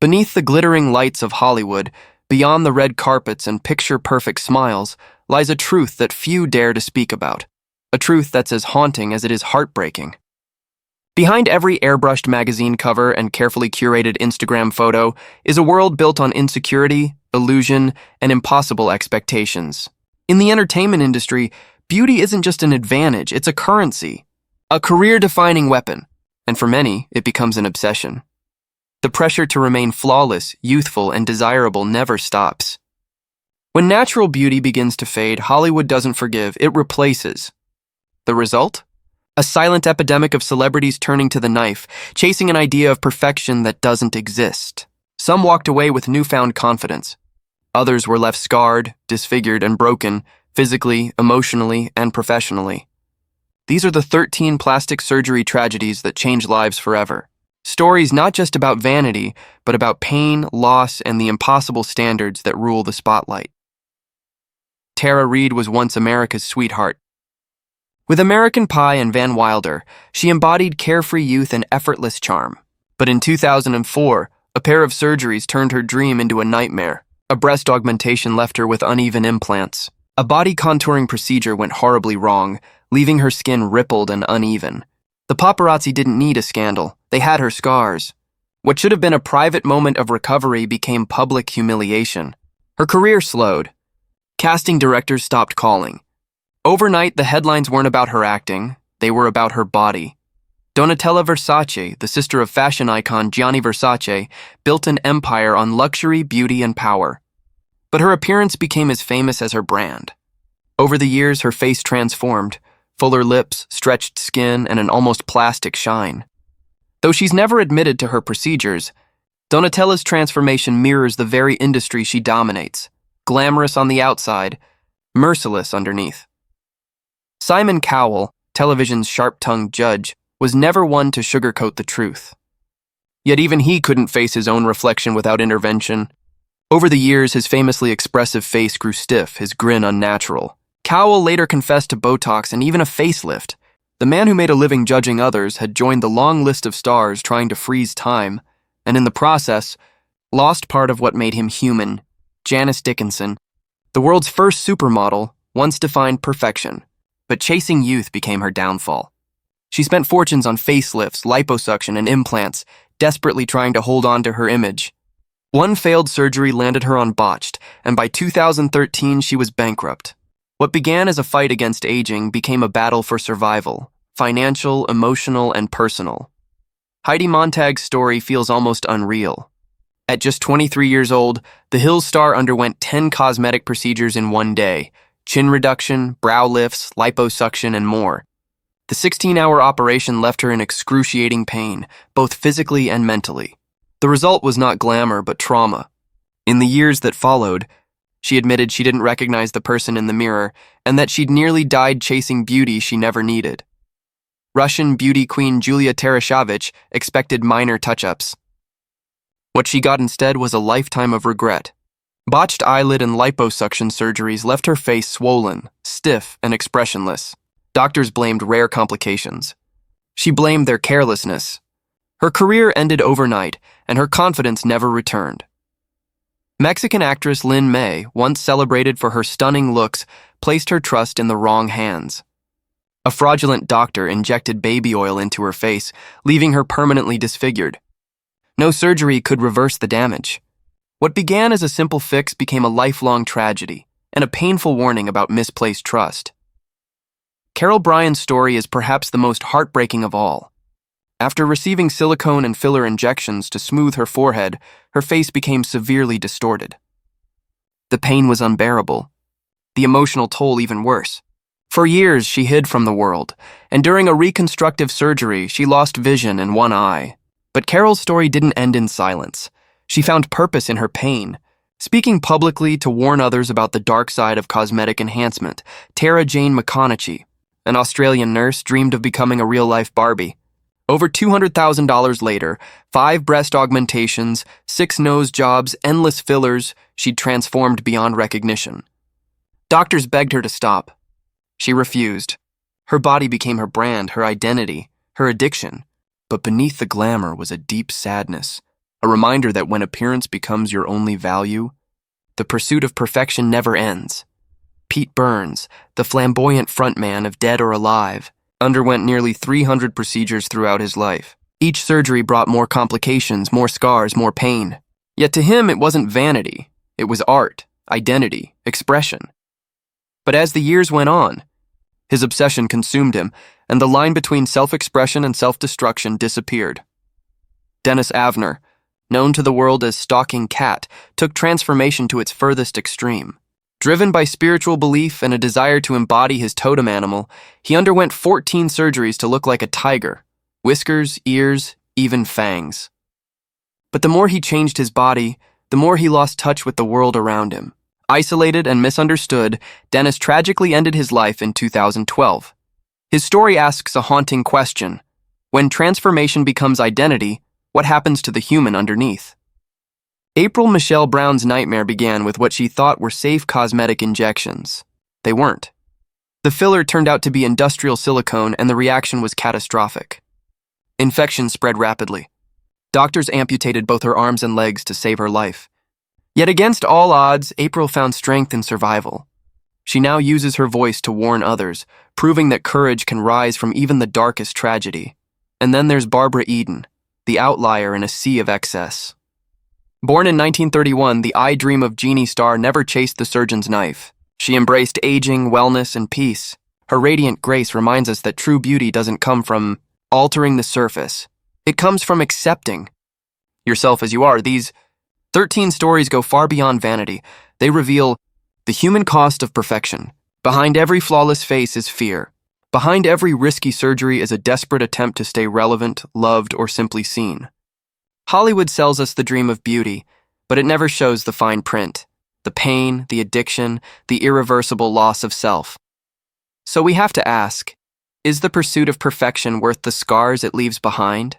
Beneath the glittering lights of Hollywood, beyond the red carpets and picture-perfect smiles, lies a truth that few dare to speak about. A truth that's as haunting as it is heartbreaking. Behind every airbrushed magazine cover and carefully curated Instagram photo is a world built on insecurity, illusion, and impossible expectations. In the entertainment industry, beauty isn't just an advantage, it's a currency, a career-defining weapon, and for many, it becomes an obsession. The pressure to remain flawless, youthful, and desirable never stops. When natural beauty begins to fade, Hollywood doesn't forgive, it replaces. The result? A silent epidemic of celebrities turning to the knife, chasing an idea of perfection that doesn't exist. Some walked away with newfound confidence. Others were left scarred, disfigured, and broken, physically, emotionally, and professionally. These are the 13 plastic surgery tragedies that change lives forever. Stories not just about vanity, but about pain, loss, and the impossible standards that rule the spotlight. Tara Reid was once America's sweetheart. With American Pie and Van Wilder, she embodied carefree youth and effortless charm. But in 2004, a pair of surgeries turned her dream into a nightmare. A breast augmentation left her with uneven implants. A body contouring procedure went horribly wrong, leaving her skin rippled and uneven. The paparazzi didn't need a scandal. They had her scars. What should have been a private moment of recovery became public humiliation. Her career slowed. Casting directors stopped calling. Overnight, the headlines weren't about her acting, they were about her body. Donatella Versace, the sister of fashion icon Gianni Versace, built an empire on luxury, beauty, and power. But her appearance became as famous as her brand. Over the years, her face transformed, fuller lips, stretched skin, and an almost plastic shine. Though she's never admitted to her procedures, Donatella's transformation mirrors the very industry she dominates, glamorous on the outside, merciless underneath. Simon Cowell, television's sharp-tongued judge, was never one to sugarcoat the truth. Yet even he couldn't face his own reflection without intervention. Over the years, his famously expressive face grew stiff, his grin unnatural. Cowell later confessed to Botox and even a facelift. The man who made a living judging others had joined the long list of stars trying to freeze time, and in the process, lost part of what made him human. Janice Dickinson, the world's first supermodel, once defined perfection. But chasing youth became her downfall. She spent fortunes on facelifts, liposuction, and implants, desperately trying to hold on to her image. One failed surgery landed her on botched, and by 2013 she was bankrupt. What began as a fight against aging became a battle for survival, financial, emotional, and personal. Heidi Montag's story feels almost unreal. At just 23 years old, the Hills star underwent 10 cosmetic procedures in one day, chin reduction, brow lifts, liposuction, and more. The 16-hour operation left her in excruciating pain, both physically and mentally. The result was not glamour, but trauma. In the years that followed, she admitted she didn't recognize the person in the mirror and that she'd nearly died chasing beauty she never needed. Russian beauty queen Julia Tereshevich expected minor touch-ups. What she got instead was a lifetime of regret. Botched eyelid and liposuction surgeries left her face swollen, stiff, and expressionless. Doctors blamed rare complications. She blamed their carelessness. Her career ended overnight, and her confidence never returned. Mexican actress Lynn May, once celebrated for her stunning looks, placed her trust in the wrong hands. A fraudulent doctor injected baby oil into her face, leaving her permanently disfigured. No surgery could reverse the damage. What began as a simple fix became a lifelong tragedy, and a painful warning about misplaced trust. Carol Bryan's story is perhaps the most heartbreaking of all. After receiving silicone and filler injections to smooth her forehead, her face became severely distorted. The pain was unbearable, the emotional toll even worse. For years, she hid from the world, and during a reconstructive surgery, she lost vision in one eye. But Carol's story didn't end in silence. She found purpose in her pain. Speaking publicly to warn others about the dark side of cosmetic enhancement, Tara Jane McConaughey, an Australian nurse, dreamed of becoming a real-life Barbie. Over $200,000 later, 5 breast augmentations, 6 nose jobs, endless fillers, she'd transformed beyond recognition. Doctors begged her to stop. She refused. Her body became her brand, her identity, her addiction. But beneath the glamour was a deep sadness, A reminder that when appearance becomes your only value, the pursuit of perfection never ends. Pete Burns, the flamboyant frontman of Dead or Alive, underwent nearly 300 procedures throughout his life. Each surgery brought more complications, more scars, more pain. Yet to him, it wasn't vanity. It was art, identity, expression. But as the years went on, his obsession consumed him, and the line between self-expression and self-destruction disappeared. Dennis Avner, known to the world as Stalking Cat, took transformation to its furthest extreme. Driven by spiritual belief and a desire to embody his totem animal, he underwent 14 surgeries to look like a tiger. Whiskers, ears, even fangs. But the more he changed his body, the more he lost touch with the world around him. Isolated and misunderstood, Dennis tragically ended his life in 2012. His story asks a haunting question. When transformation becomes identity, what happens to the human underneath? April Michelle Brown's nightmare began with what she thought were safe cosmetic injections. They weren't. The filler turned out to be industrial silicone, and the reaction was catastrophic. Infection spread rapidly. Doctors amputated both her arms and legs to save her life. Yet against all odds, April found strength in survival. She now uses her voice to warn others, proving that courage can rise from even the darkest tragedy. And then there's Barbara Eden, the outlier in a sea of excess. Born in 1931, the I Dream of Jeannie star never chased the surgeon's knife. She embraced aging, wellness, and peace. Her radiant grace reminds us that true beauty doesn't come from altering the surface. It comes from accepting yourself as you are. These 13 stories go far beyond vanity. They reveal the human cost of perfection. Behind every flawless face is fear. Behind every risky surgery is a desperate attempt to stay relevant, loved, or simply seen. Hollywood sells us the dream of beauty, but it never shows the fine print, the pain, the addiction, the irreversible loss of self. So we have to ask, is the pursuit of perfection worth the scars it leaves behind?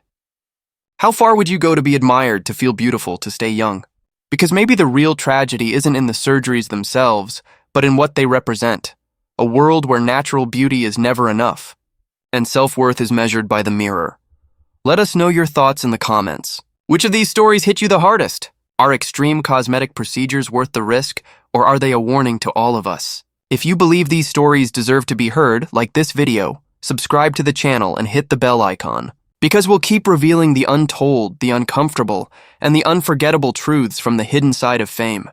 How far would you go to be admired, to feel beautiful, to stay young? Because maybe the real tragedy isn't in the surgeries themselves, but in what they represent. A world where natural beauty is never enough, and self-worth is measured by the mirror. Let us know your thoughts in the comments. Which of these stories hit you the hardest? Are extreme cosmetic procedures worth the risk, or are they a warning to all of us? If you believe these stories deserve to be heard, like this video, subscribe to the channel and hit the bell icon, because we'll keep revealing the untold, the uncomfortable, and the unforgettable truths from the hidden side of fame.